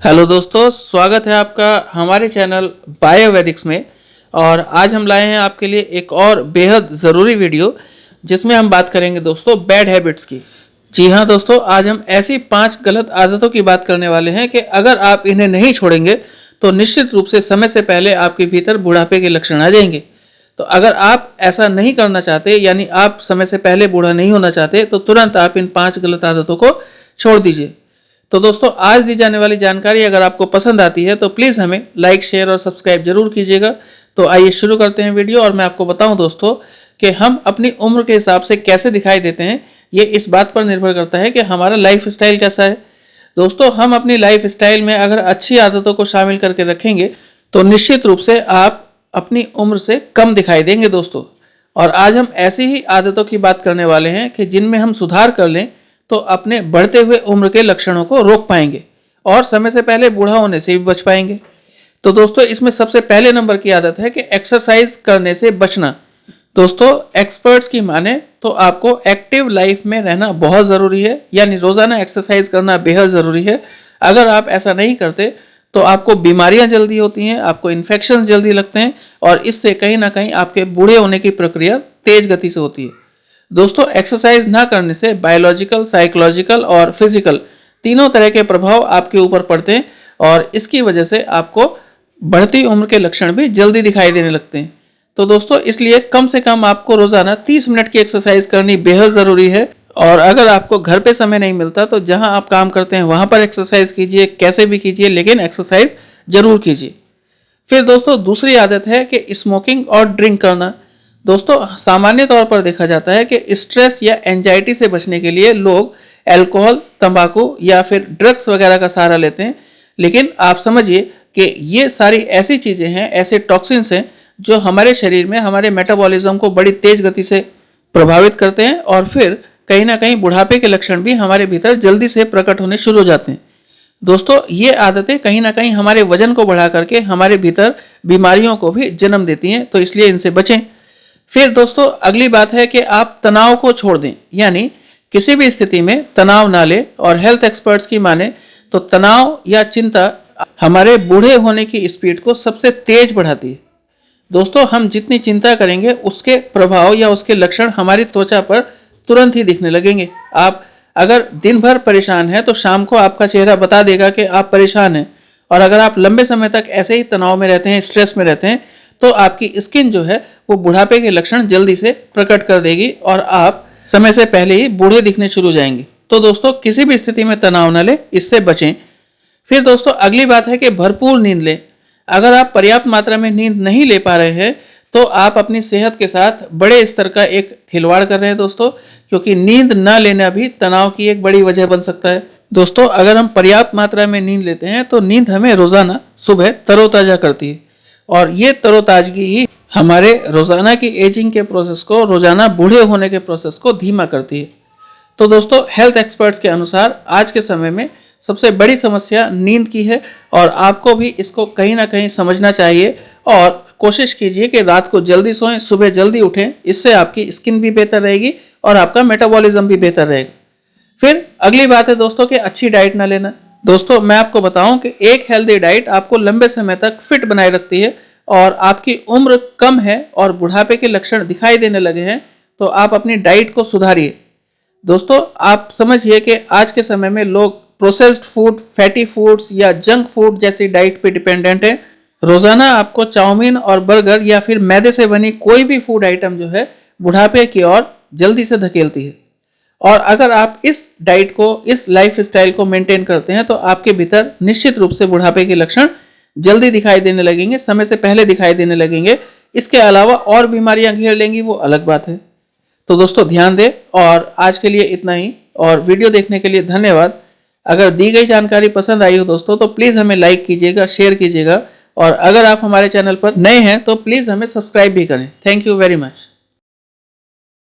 Hello दोस्तों, स्वागत है आपका हमारे चैनल बायोवेदिक्स में। और आज हम लाए हैं आपके लिए एक और बेहद ज़रूरी वीडियो जिसमें हम बात करेंगे दोस्तों बैड हैबिट्स की। जी हाँ दोस्तों, आज हम ऐसी 5 गलत आदतों की बात करने वाले हैं कि अगर आप इन्हें नहीं छोड़ेंगे तो निश्चित रूप से समय से पहले आपके भीतर बुढ़ापे के लक्षण आ जाएंगे। तो अगर आप ऐसा नहीं करना चाहते, यानी आप समय से पहले बूढ़ा नहीं होना चाहते, तो तुरंत आप इन 5 गलत आदतों को छोड़ दीजिए। तो दोस्तों, आज दी जाने वाली जानकारी अगर आपको पसंद आती है तो प्लीज़ हमें लाइक, शेयर और सब्सक्राइब जरूर कीजिएगा। तो आइए शुरू करते हैं वीडियो। और मैं आपको बताऊं दोस्तों कि हम अपनी उम्र के हिसाब से कैसे दिखाई देते हैं, ये इस बात पर निर्भर करता है कि हमारा लाइफ स्टाइल कैसा है। दोस्तों, हम अपनी लाइफ स्टाइल में अगर अच्छी आदतों को शामिल करके रखेंगे तो निश्चित रूप से आप अपनी उम्र से कम दिखाई देंगे दोस्तों। और आज हम ऐसी ही आदतों की बात करने वाले हैं कि जिनमें हम सुधार कर लें तो अपने बढ़ते हुए उम्र के लक्षणों को रोक पाएंगे और समय से पहले बूढ़ा होने से भी बच पाएंगे। तो दोस्तों, इसमें सबसे पहले नंबर की आदत है कि एक्सरसाइज करने से बचना। दोस्तों, एक्सपर्ट्स की माने तो आपको एक्टिव लाइफ में रहना बहुत ज़रूरी है, यानी रोज़ाना एक्सरसाइज करना बेहद ज़रूरी है। अगर आप ऐसा नहीं करते तो आपको बीमारियां जल्दी होती हैं, आपको इन्फेक्शन जल्दी लगते हैं और इससे कहीं ना कहीं आपके बूढ़े होने की प्रक्रिया तेज गति से होती है। दोस्तों, एक्सरसाइज ना करने से बायोलॉजिकल, साइकोलॉजिकल और फिजिकल तीनों तरह के प्रभाव आपके ऊपर पड़ते हैं और इसकी वजह से आपको बढ़ती उम्र के लक्षण भी जल्दी दिखाई देने लगते हैं। तो दोस्तों, इसलिए कम से कम आपको रोजाना 30 मिनट की एक्सरसाइज करनी बेहद ज़रूरी है। और अगर आपको घर पे समय नहीं मिलता तो जहां आप काम करते हैं वहां पर एक्सरसाइज कीजिए, कैसे भी कीजिए, लेकिन एक्सरसाइज जरूर कीजिए। फिर दोस्तों, दूसरी आदत है कि स्मोकिंग और ड्रिंक करना। दोस्तों, सामान्य तौर पर देखा जाता है कि स्ट्रेस या एंजाइटी से बचने के लिए लोग अल्कोहल, तंबाकू या फिर ड्रग्स वगैरह का सहारा लेते हैं। लेकिन आप समझिए कि ये सारी ऐसी चीज़ें हैं, ऐसे टॉक्सिन्स हैं जो हमारे शरीर में हमारे मेटाबॉलिज्म को बड़ी तेज गति से प्रभावित करते हैं और फिर कहीं ना कहीं बुढ़ापे के लक्षण भी हमारे भीतर जल्दी से प्रकट होने शुरू हो जाते हैं। दोस्तों, ये आदतें कहीं ना कहीं हमारे वजन को बढ़ा करके हमारे भीतर बीमारियों को भी जन्म देती हैं, तो इसलिए इनसे बचें। फिर दोस्तों, अगली बात है कि आप तनाव को छोड़ दें, यानी किसी भी स्थिति में तनाव ना लें। और हेल्थ एक्सपर्ट्स की माने तो तनाव या चिंता हमारे बूढ़े होने की स्पीड को सबसे तेज बढ़ाती है। दोस्तों, हम जितनी चिंता करेंगे उसके प्रभाव या उसके लक्षण हमारी त्वचा पर तुरंत ही दिखने लगेंगे। आप अगर दिन भर परेशान हैं तो शाम को आपका चेहरा बता देगा कि आप परेशान हैं। और अगर आप लंबे समय तक ऐसे ही तनाव में रहते हैं, स्ट्रेस में रहते हैं, तो आपकी स्किन जो है वो बुढ़ापे के लक्षण जल्दी से प्रकट कर देगी और आप समय से पहले ही बूढ़े दिखने शुरू हो जाएंगे। तो दोस्तों, किसी भी स्थिति में तनाव न लें, इससे बचें। फिर दोस्तों, अगली बात है कि भरपूर नींद लें। अगर आप पर्याप्त मात्रा में नींद नहीं ले पा रहे हैं तो आप अपनी सेहत के साथ बड़े स्तर का एक खिलवाड़ कर रहे हैं दोस्तों, क्योंकि नींद न लेना भी तनाव की एक बड़ी वजह बन सकता है। दोस्तों, अगर हम पर्याप्त मात्रा में नींद लेते हैं तो नींद हमें रोजाना सुबह तरोताजा करती है और ये तरोताजगी ही हमारे रोजाना की एजिंग के प्रोसेस को, रोजाना बूढ़े होने के प्रोसेस को धीमा करती है। तो दोस्तों, हेल्थ एक्सपर्ट्स के अनुसार आज के समय में सबसे बड़ी समस्या नींद की है और आपको भी इसको कहीं ना कहीं समझना चाहिए और कोशिश कीजिए कि रात को जल्दी सोएं, सुबह जल्दी उठें। इससे आपकी स्किन भी बेहतर रहेगी और आपका मेटाबॉलिज्म भी बेहतर रहेगा। फिर अगली बात है दोस्तों कि अच्छी डाइट ना लेना। दोस्तों, मैं आपको बताऊं कि एक हेल्दी डाइट आपको लंबे समय तक फिट बनाए रखती है। और आपकी उम्र कम है और बुढ़ापे के लक्षण दिखाई देने लगे हैं तो आप अपनी डाइट को सुधारिए। दोस्तों, आप समझिए कि आज के समय में लोग प्रोसेस्ड फूड, फैटी फूड्स या जंक फूड जैसी डाइट पे डिपेंडेंट है। रोजाना आपको चाउमीन और बर्गर या फिर मैदे से बनी कोई भी फूड आइटम जो है बुढ़ापे की ओर जल्दी से धकेलती है। और अगर आप इस डाइट को, इस लाइफ स्टाइल को मेंटेन करते हैं तो आपके भीतर निश्चित रूप से बुढ़ापे के लक्षण जल्दी दिखाई देने लगेंगे, समय से पहले दिखाई देने लगेंगे। इसके अलावा और बीमारियां घेर लेंगी, वो अलग बात है। तो दोस्तों, ध्यान दें। और आज के लिए इतना ही, और वीडियो देखने के लिए धन्यवाद। अगर दी गई जानकारी पसंद आई हो दोस्तों तो प्लीज़ हमें लाइक कीजिएगा, शेयर कीजिएगा और अगर आप हमारे चैनल पर नए हैं तो प्लीज़ हमें सब्सक्राइब भी करें। Thank you very much.